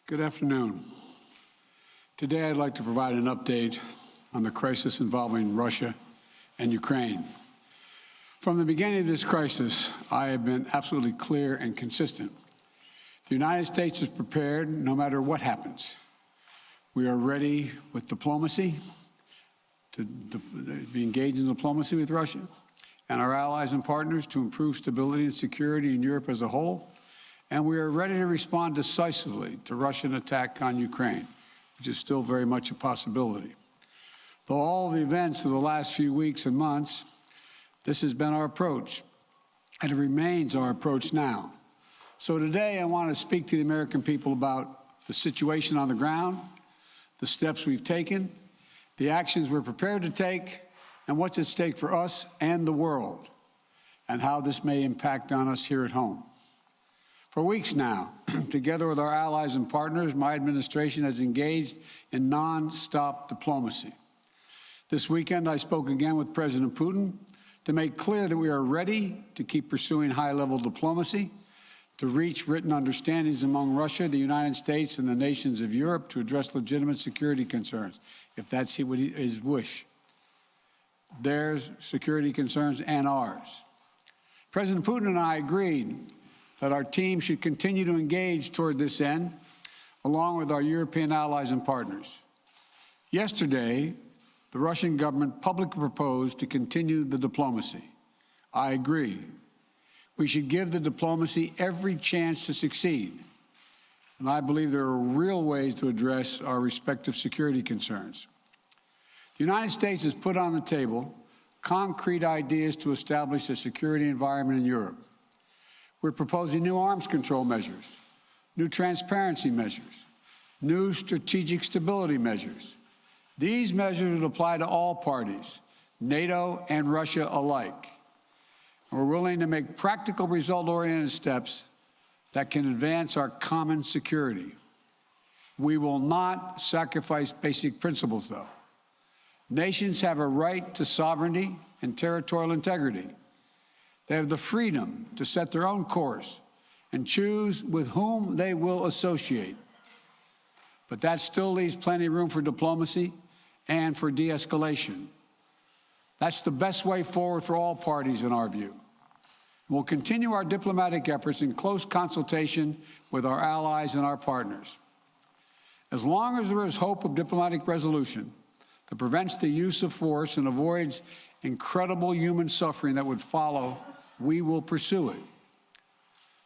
Good afternoon. Today I'd like to provide an update on the crisis involving Russia and Ukraine. From the beginning of this crisis, I have been absolutely clear and consistent. The United States is prepared no matter what happens. We are ready with diplomacy, to be engaged in diplomacy with Russia and our allies and partners to improve stability and security in Europe as a whole. And we are ready to respond decisively to Russian attack on Ukraine, which is still very much a possibility. Though all the events of the last few weeks and months, this has been our approach, and it remains our approach now. So today I want to speak to the American people about the situation on the ground, the steps we've taken, the actions we're prepared to take, and what's at stake for us and the world, and how this may impact on us here at home. For weeks now, together with our allies and partners, my administration has engaged in non-stop diplomacy. This weekend, I spoke again with President Putin to make clear that we are ready to keep pursuing high-level diplomacy, to reach written understandings among Russia, the United States, and the nations of Europe to address legitimate security concerns, if that's his wish. Their security concerns and ours. President Putin and I agreed that our team should continue to engage toward this end, along with our European allies and partners. Yesterday, the Russian government publicly proposed to continue the diplomacy. I agree. We should give the diplomacy every chance to succeed. And I believe there are real ways to address our respective security concerns. The United States has put on the table concrete ideas to establish a security environment in Europe. We're proposing new arms control measures, new transparency measures, new strategic stability measures. These measures would apply to all parties, NATO and Russia alike. And we're willing to make practical, result-oriented steps that can advance our common security. We will not sacrifice basic principles, though. Nations have a right to sovereignty and territorial integrity. They have the freedom to set their own course and choose with whom they will associate. But that still leaves plenty of room for diplomacy and for de-escalation. That's the best way forward for all parties, in our view. We'll continue our diplomatic efforts in close consultation with our allies and our partners. As long as there is hope of diplomatic resolution that prevents the use of force and avoids incredible human suffering that would follow, we will pursue it.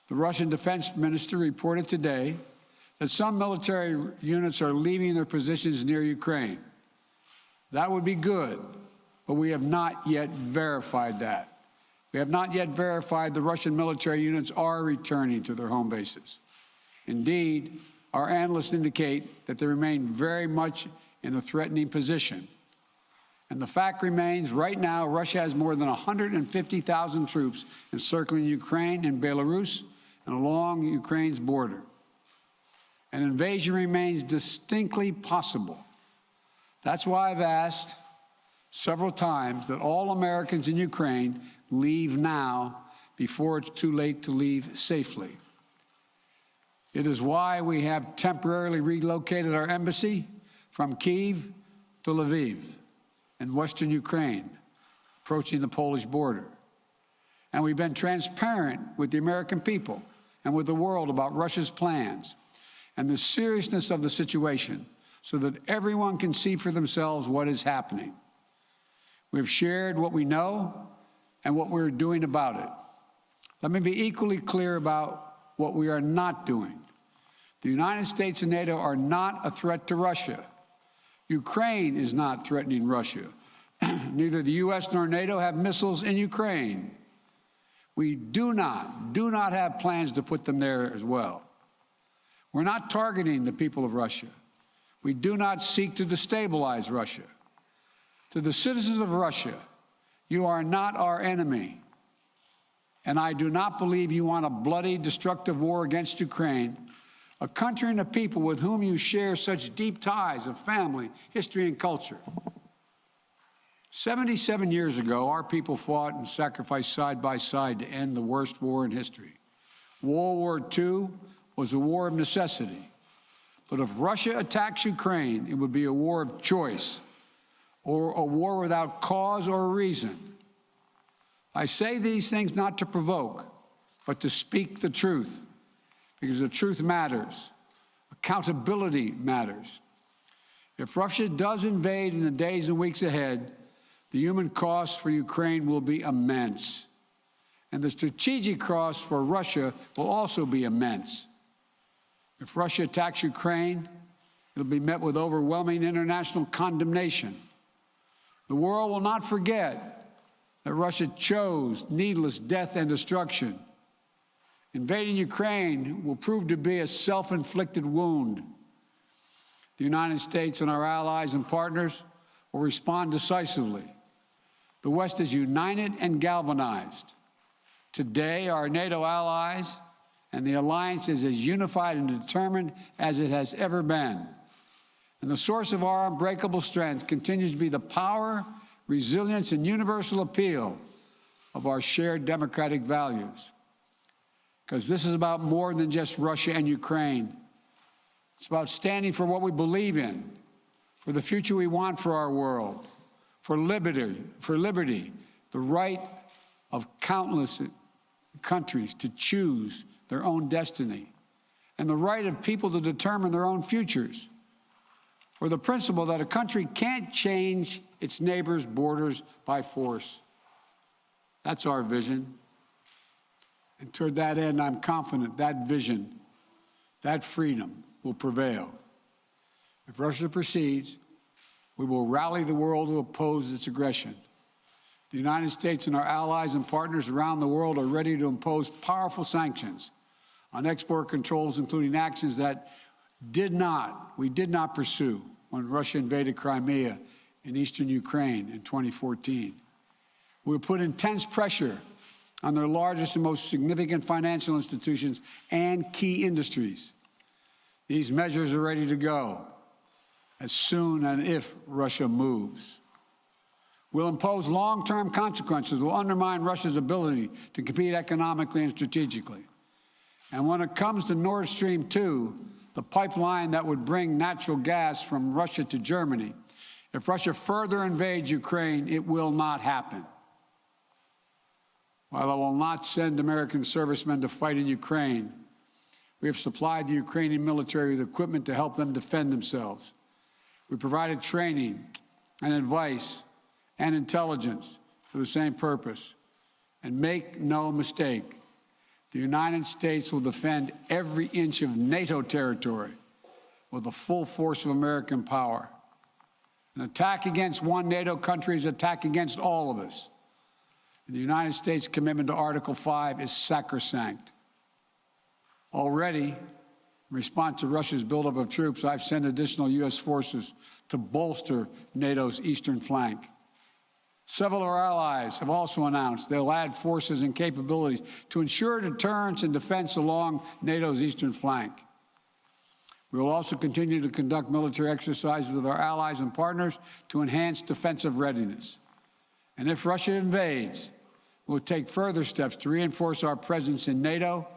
The Russian defense minister reported today that some military units are leaving their positions near Ukraine. That would be good, but we have not yet verified that. We have not yet verified the Russian military units are returning to their home bases. Indeed, our analysts indicate that they remain very much in a threatening position. And the fact remains, right now, Russia has more than 150,000 troops encircling Ukraine and Belarus and along Ukraine's border. An invasion remains distinctly possible. That's why I've asked several times that all Americans in Ukraine leave now before it's too late to leave safely. It is why we have temporarily relocated our embassy from Kyiv to Lviv in western Ukraine, approaching the Polish border. And we've been transparent with the American people and with the world about Russia's plans and the seriousness of the situation so that everyone can see for themselves what is happening. We've shared what we know and what we're doing about it. Let me be equally clear about what we are not doing. The United States and NATO are not a threat to Russia. Ukraine is not threatening Russia. Neither the U.S. nor NATO have missiles in Ukraine. We do not have plans to put them there as well. We're not targeting the people of Russia. We do not seek to destabilize Russia. To the citizens of Russia, you are not our enemy. And I do not believe you want a bloody, destructive war against Ukraine, a country and a people with whom you share such deep ties of family, history, and culture. 77 years ago, our people fought and sacrificed side by side to end the worst war in history. World War II was a war of necessity. But if Russia attacks Ukraine, it would be a war of choice, or a war without cause or reason. I say these things not to provoke, but to speak the truth, because the truth matters. Accountability matters. If Russia does invade in the days and weeks ahead, the human cost for Ukraine will be immense. And the strategic cost for Russia will also be immense. If Russia attacks Ukraine, it'll be met with overwhelming international condemnation. The world will not forget that Russia chose needless death and destruction. Invading Ukraine will prove to be a self-inflicted wound. The United States and our allies and partners will respond decisively. The West is united and galvanized. Today, our NATO allies and the alliance is as unified and determined as it has ever been. And the source of our unbreakable strength continues to be the power, resilience, and universal appeal of our shared democratic values. Because this is about more than just Russia and Ukraine. It's about standing for what we believe in, for the future we want for our world, for liberty, the right of countless countries to choose their own destiny, and the right of people to determine their own futures, for the principle that a country can't change its neighbors' borders by force. That's our vision. And toward that end, I'm confident that vision, that freedom will prevail. If Russia proceeds, we will rally the world to oppose its aggression. The United States and our allies and partners around the world are ready to impose powerful sanctions on export controls, including actions that we did not pursue when Russia invaded Crimea in eastern Ukraine in 2014. We will put intense pressure on their largest and most significant financial institutions and key industries. These measures are ready to go as soon and if Russia moves. We'll impose long-term consequences that will undermine Russia's ability to compete economically and strategically. And when it comes to Nord Stream 2, the pipeline that would bring natural gas from Russia to Germany, if Russia further invades Ukraine, it will not happen. While I will not send American servicemen to fight in Ukraine, we have supplied the Ukrainian military with equipment to help them defend themselves. We provided training and advice and intelligence for the same purpose. And make no mistake, the United States will defend every inch of NATO territory with the full force of American power. An attack against one NATO country is an attack against all of us. And the United States' commitment to Article 5 is sacrosanct. Already, in response to Russia's buildup of troops, I've sent additional U.S. forces to bolster NATO's eastern flank. Several of our allies have also announced they'll add forces and capabilities to ensure deterrence and defense along NATO's eastern flank. We will also continue to conduct military exercises with our allies and partners to enhance defensive readiness. And if Russia invades, we'll take further steps to reinforce our presence in NATO,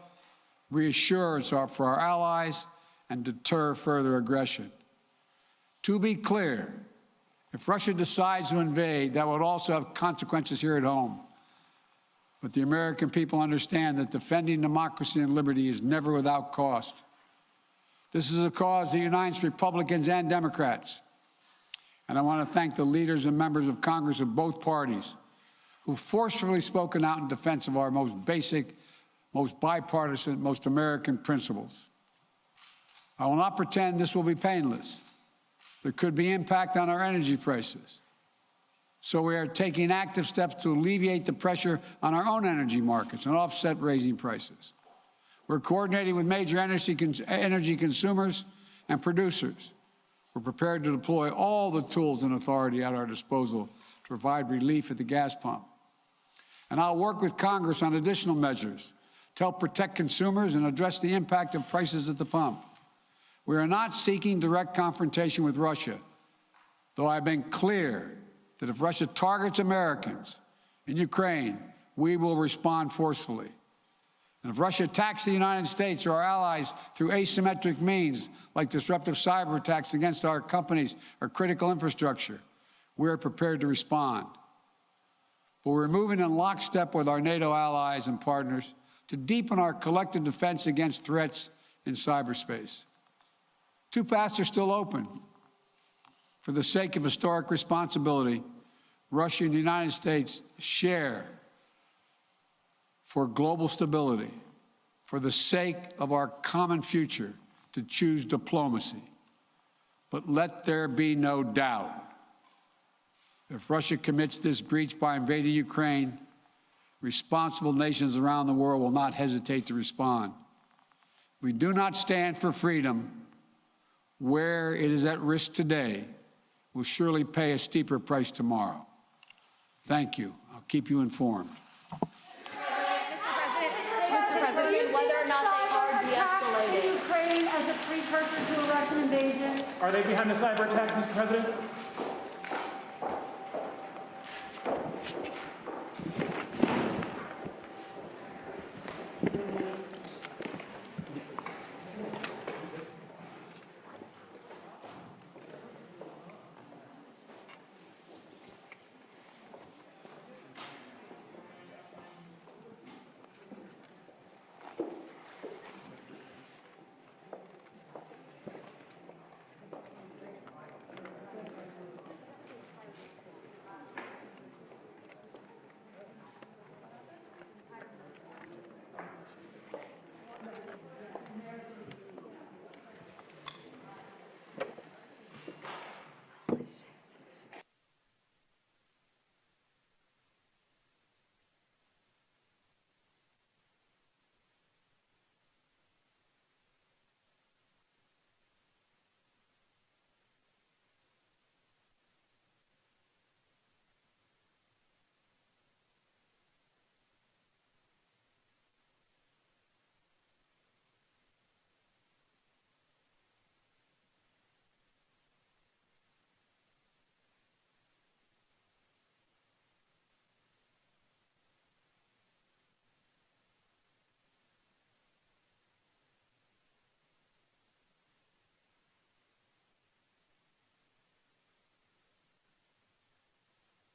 reassure us for our allies, and deter further aggression. To be clear, if Russia decides to invade, that would also have consequences here at home. But the American people understand that defending democracy and liberty is never without cost. This is a cause that unites Republicans and Democrats. And I want to thank the leaders and members of Congress of both parties who've forcefully spoken out in defense of our most basic, most bipartisan, most American principles. I will not pretend this will be painless. There could be impact on our energy prices. So we are taking active steps to alleviate the pressure on our own energy markets and offset raising prices. We're coordinating with major energy consumers and producers. We're prepared to deploy all the tools and authority at our disposal to provide relief at the gas pump. And I'll work with Congress on additional measures to help protect consumers and address the impact of prices at the pump. We are not seeking direct confrontation with Russia, though I've been clear that if Russia targets Americans in Ukraine, we will respond forcefully. And if Russia attacks the United States or our allies through asymmetric means, like disruptive cyber attacks against our companies or critical infrastructure, we are prepared to respond. But we're moving in lockstep with our NATO allies and partners to deepen our collective defense against threats in cyberspace. Two paths are still open. For the sake of historic responsibility, Russia and the United States share for global stability, for the sake of our common future, to choose diplomacy. But let there be no doubt, if Russia commits this breach by invading Ukraine, responsible nations around the world will not hesitate to respond. We do not stand for freedom where it is at risk today. We'll surely pay a steeper price tomorrow. Thank you. I'll keep you informed. Mr. President, whether or not they are de-escalating. Ukraine as a precursor to a Russian invasion? Are they behind the cyber attack, Mr. President?